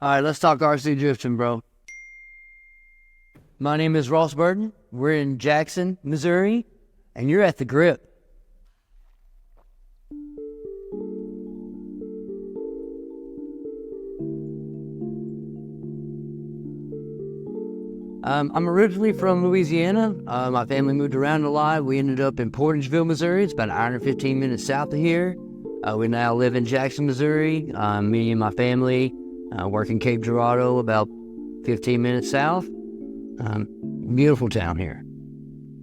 All right, let's talk RC drifting, bro. My name is Ross Burton. We're in Jackson, Missouri, and you're at the Grip. I'm originally from Louisiana. My family moved around a lot. We ended up in Portageville, Missouri. It's about an hour and 15 minutes south of here. We now live in Jackson, Missouri. Me and my family work in Cape Girardeau, about 15 minutes south. Beautiful town here.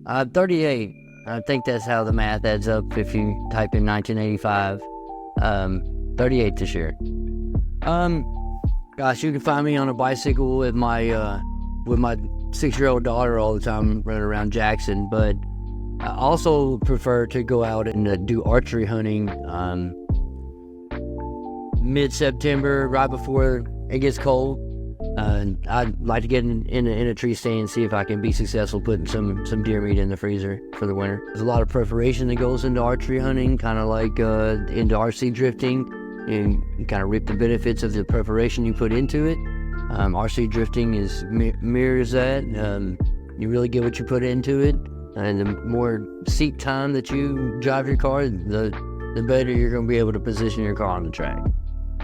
38. I think that's how the math adds up if you type in 1985. 38 this year. Gosh, you can find me on a bicycle with my 6-year-old daughter all the time running around Jackson, but I also prefer to go out and do archery hunting mid-September, right before it gets cold. I'd like to get in a tree stand and see if I can be successful putting some deer meat in the freezer for the winter. There's a lot of preparation that goes into archery hunting, kind of like into RC drifting, and you kind of reap the benefits of the preparation you put into it. RC drifting mirrors that. You really get what you put into it, and the more seat time that you drive your car, the better you're going to be able to position your car on the track.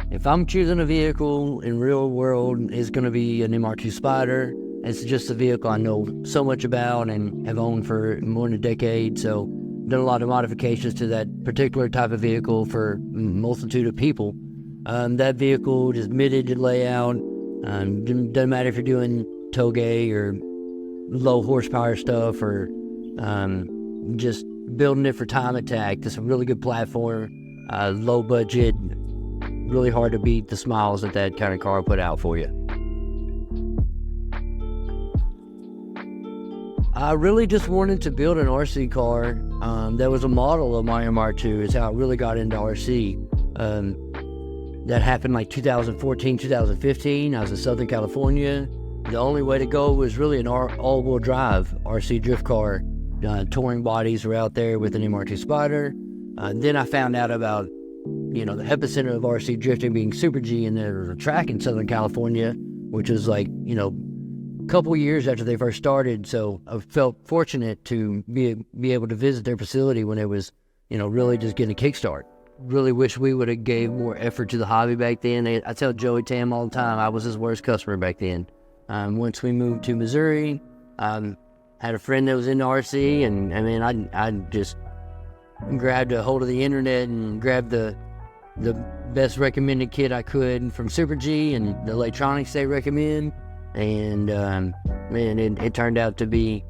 If I'm choosing a vehicle in real world, it's going to be an MR2 Spider. It's just a vehicle I know so much about and have owned for more than a decade, so done a lot of modifications to that particular type of vehicle for a multitude of people. That vehicle is mitted to layout. Doesn't matter if you're doing toge or low horsepower stuff or just building it for time attack. It's a really good platform, low budget, really hard to beat the smiles that kind of car put out for you. I really just wanted to build an RC car that was a model of my MR2. Is how I really got into RC. That happened like 2014, 2015. I was in Southern California. The only way to go was really an all-wheel drive RC drift car. Touring bodies were out there with an MR2 Spider. Then I found out about, the epicenter of RC drifting being Super G, and there was a track in Southern California, which was like, a couple years after they first started. So I felt fortunate to be able to visit their facility when it was, really just getting a kickstart. Really wish we would have gave more effort to the hobby back then. I tell Joey Tam all the time, I was his worst customer back then. Once we moved to Missouri, had a friend that was into RC, and I just grabbed a hold of the internet and grabbed the best recommended kit I could from Super G and the electronics they recommend, and it turned out to be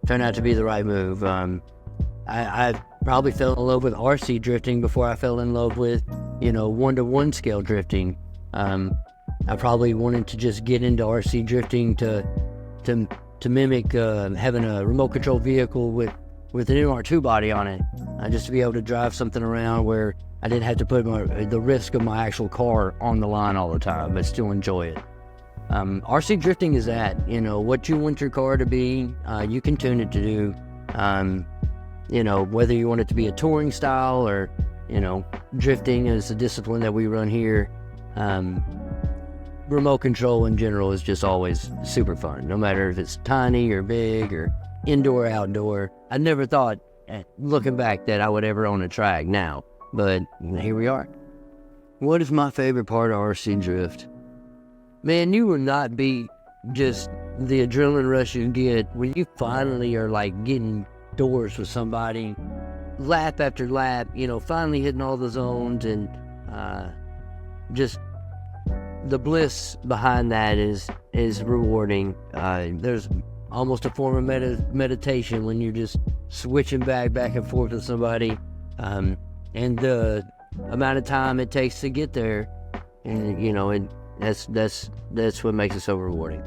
the right move. I probably fell in love with RC drifting before I fell in love with, 1-to-1 scale drifting. I probably wanted to just get into RC drifting to mimic having a remote control vehicle with an MR2 body on it, just to be able to drive something around where I didn't have to put the risk of my actual car on the line all the time, but still enjoy it. RC drifting is that, what you want your car to be, you can tune it to do. Whether you want it to be a touring style or, drifting is a discipline that we run here. Remote control in general is just always super fun, no matter if it's tiny or big or indoor or outdoor. I never thought, looking back, that I would ever own a track now, but here we are. What is my favorite part of RC drift? Man, you will not beat just the adrenaline rush you get when you finally are like getting doors with somebody, lap after lap, finally hitting all the zones, and just the bliss behind that is rewarding. There's almost a form of meditation when you're just switching back and forth with somebody, and the amount of time it takes to get there, and that's what makes it so rewarding.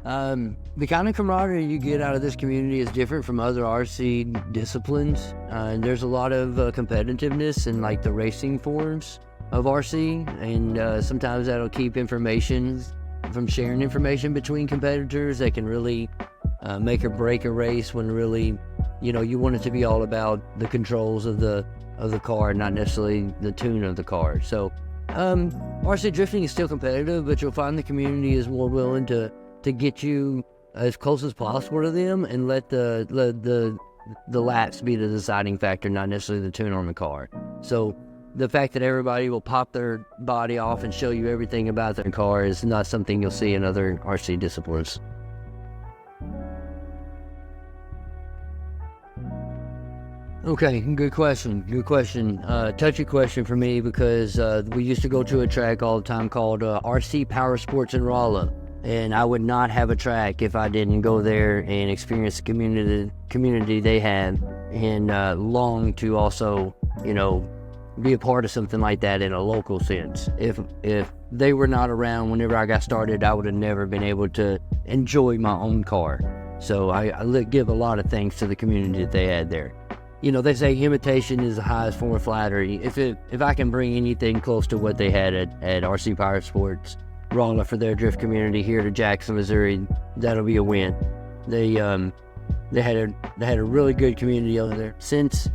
The kind of camaraderie you get out of this community is different from other RC disciplines. There's a lot of competitiveness in like the racing forms of RC, and sometimes that'll keep information from sharing information between competitors that can really make or break a race, when really, you want it to be all about the controls of the car, not necessarily the tune of the car. So RC drifting is still competitive, but you'll find the community is more willing to get you as close as possible to them and let the laps be the deciding factor, not necessarily the tune on the car. So the fact that everybody will pop their body off and show you everything about their car is not something you'll see in other RC disciplines. Okay, good question. Touchy question for me because we used to go to a track all the time called RC Power Sports in Rolla, and I would not have a track if I didn't go there and experience the community they had, and long to also, be a part of something like that in a local sense. If they were not around whenever I got started, I would have never been able to enjoy my own car. So I give a lot of thanks to the community that they had there. They say imitation is the highest form of flattery. If I can bring anything close to what they had at RC Power Sports Rolla for their drift community here to Jackson, Missouri, that'll be a win. They had a really good community over there. Since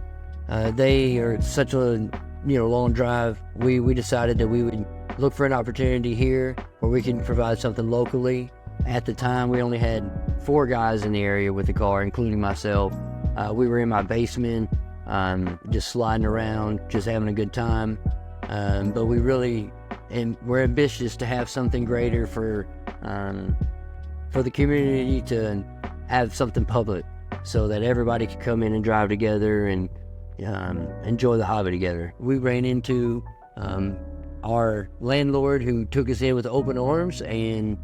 they are such a long drive, we decided that we would look for an opportunity here where we can provide something locally. At the time, we only had 4 guys in the area with the car, including myself. We were in my basement, just sliding around, just having a good time. But we're ambitious to have something greater for the community, to have something public so that everybody can come in and drive together and enjoy the hobby together. We ran into our landlord who took us in with open arms, and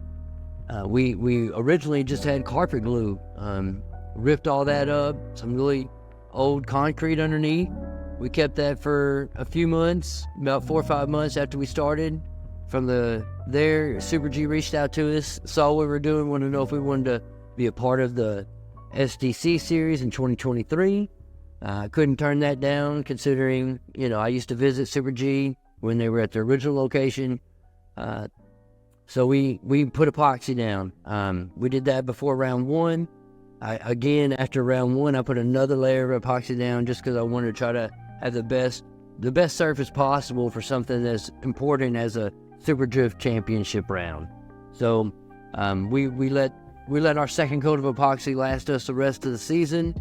we originally just had carpet glue. Ripped all that up, some really old concrete underneath. We kept that for a few months, about 4 or 5 months after we started. From there, Super G reached out to us, saw what we were doing, wanted to know if we wanted to be a part of the SDC series in 2023. Couldn't turn that down, considering, I used to visit Super G when they were at their original location. So we put epoxy down. We did that before round 1. After round 1, I put another layer of epoxy down just because I wanted to try to have the best surface possible for something as important as a Super Drift Championship round. So we let our second coat of epoxy last us the rest of the season.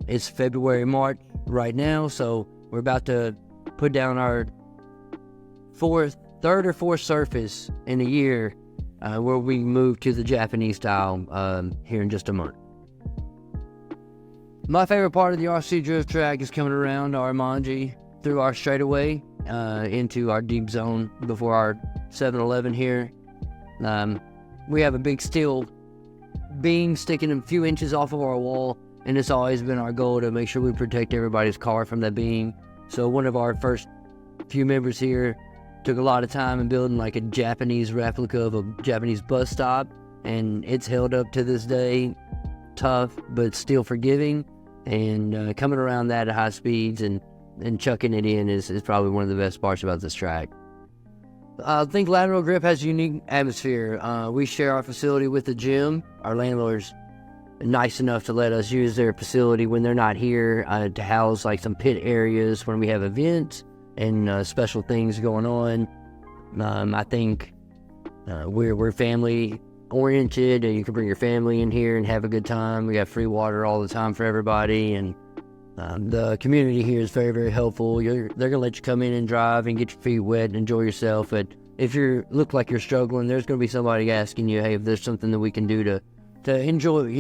It's February, March right now, so we're about to put down our third or fourth surface in a year, where we move to the Japanese style here in just a month. My favorite part of the RC drift track is coming around our Manji through our straightaway into our deep zone before our 7-Eleven here. We have a big steel beam sticking a few inches off of our wall, and it's always been our goal to make sure we protect everybody's car from that beam. So one of our first few members here took a lot of time in building like a Japanese replica of a Japanese bus stop, and it's held up to this day. Tough, but still forgiving, and coming around that at high speeds and chucking it in is probably one of the best parts about this track. I think Lateral Grip has a unique atmosphere. We share our facility with the gym. Our landlord's nice enough to let us use their facility when they're not here, to house like some pit areas when we have events and special things going on. I think we're family oriented, and you can bring your family in here and have a good time. We have free water all the time for everybody, and the community here is very, very helpful. They're gonna let you come in and drive and get your feet wet and enjoy yourself. But if you look like you're struggling, there's gonna be somebody asking you, hey, if there's something that we can do to enjoy,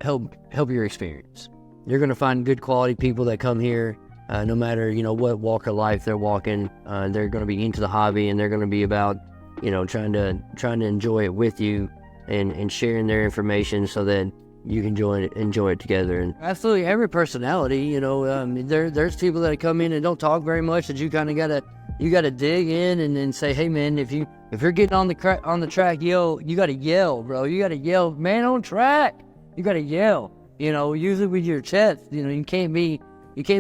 help your experience. You're gonna find good quality people that come here. No matter, what walk of life they're walking, they're going to be into the hobby, and they're going to be about, trying to enjoy it with you and sharing their information so that you can enjoy it together. And absolutely every personality, there's people that come in and don't talk very much, that you kind of gotta dig in and then say, hey man, if you're getting on the track, you gotta yell, bro. You gotta yell, man on track. You gotta yell. Usually with your chest. You can't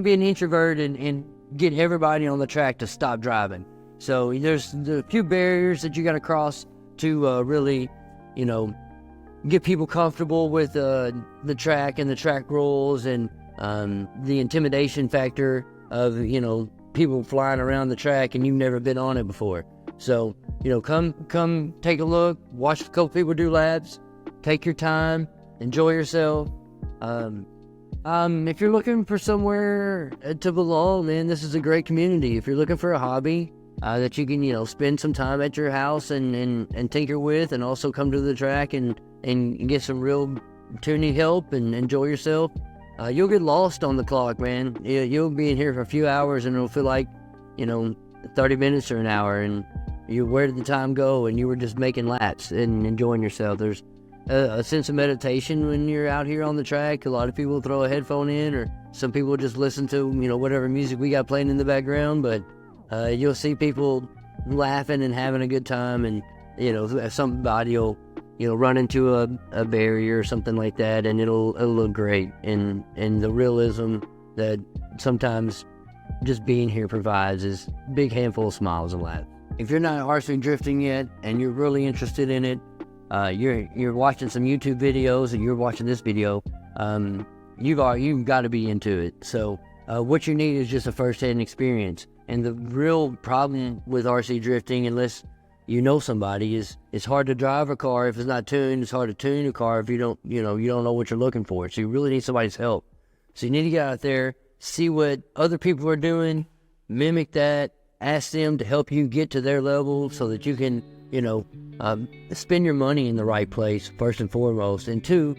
be an introvert and get everybody on the track to stop driving. So there's a few barriers that you got to cross to really, get people comfortable with the track and the track rules, and the intimidation factor of, people flying around the track and you've never been on it before. So, come take a look, watch a couple people do laps, take your time, enjoy yourself. If you're looking for somewhere to belong, man, this is a great community. If you're looking for a hobby that you can, spend some time at your house and tinker with, and also come to the track and get some real tuning help and enjoy yourself, you'll get lost on the clock, man. You'll be in here for a few hours and it'll feel like, 30 minutes or an hour, and where did the time go? And you were just making laps and enjoying yourself. There's a sense of meditation when you're out here on the track. A lot of people throw a headphone in, or some people just listen to, whatever music we got playing in the background, but you'll see people laughing and having a good time, and, somebody will, run into a barrier or something like that, and it'll look great. And the realism that sometimes just being here provides is a big handful of smiles and laughs. If you're not RC drifting yet and you're really interested in it, you're watching some YouTube videos and you're watching this video, you've got to be into it. So what you need is just a first-hand experience. And the real problem with RC drifting, unless you know somebody, is it's hard to drive a car if it's not tuned. It's hard to tune a car if you don't know what you're looking for. So you really need somebody's help. So you need to get out there, see what other people are doing, mimic that, ask them to help you get to their level so that you can, spend your money in the right place, first and foremost. And two,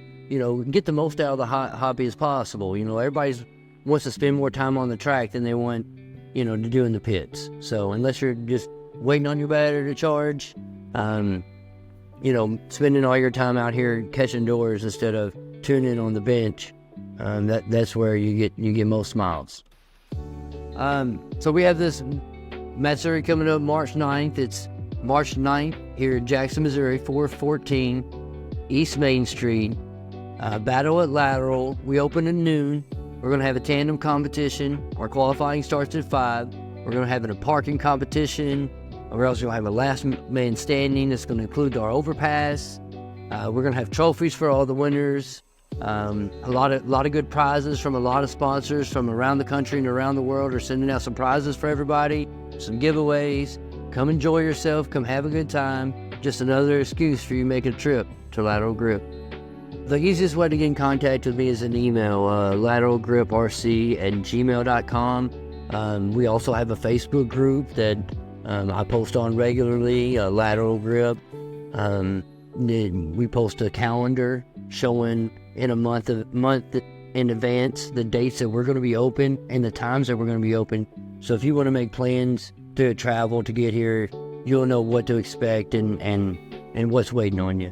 get the most out of the hobby as possible. Everybody wants to spend more time on the track than they want, to do in the pits. So unless you're just waiting on your battery to charge, spending all your time out here catching doors instead of tuning on the bench, that's where you get most smiles. So we have this Missouri coming up March 9th. It's March 9th here in Jackson, Missouri, 414 East Main Street. Battle at Lateral. We open at noon. We're going to have a tandem competition. Our qualifying starts at 5. We're going to have a parking competition. We're also going to have a last man standing. That's going to include our overpass. We're going to have trophies for all the winners. A lot of good prizes from a lot of sponsors from around the country and around the world are sending out some prizes for everybody, some giveaways. Come enjoy yourself, come have a good time. Just another excuse for you to make a trip to Lateral Grip. The easiest way to get in contact with me is an email, lateralgriprc@gmail.com. We also have a Facebook group that I post on regularly, Lateral Grip. We post a calendar showing in a month in advance the dates that we're going to be open and the times that we're going to be open. So if you want to make plans to travel to get here, you'll know what to expect and what's waiting on you.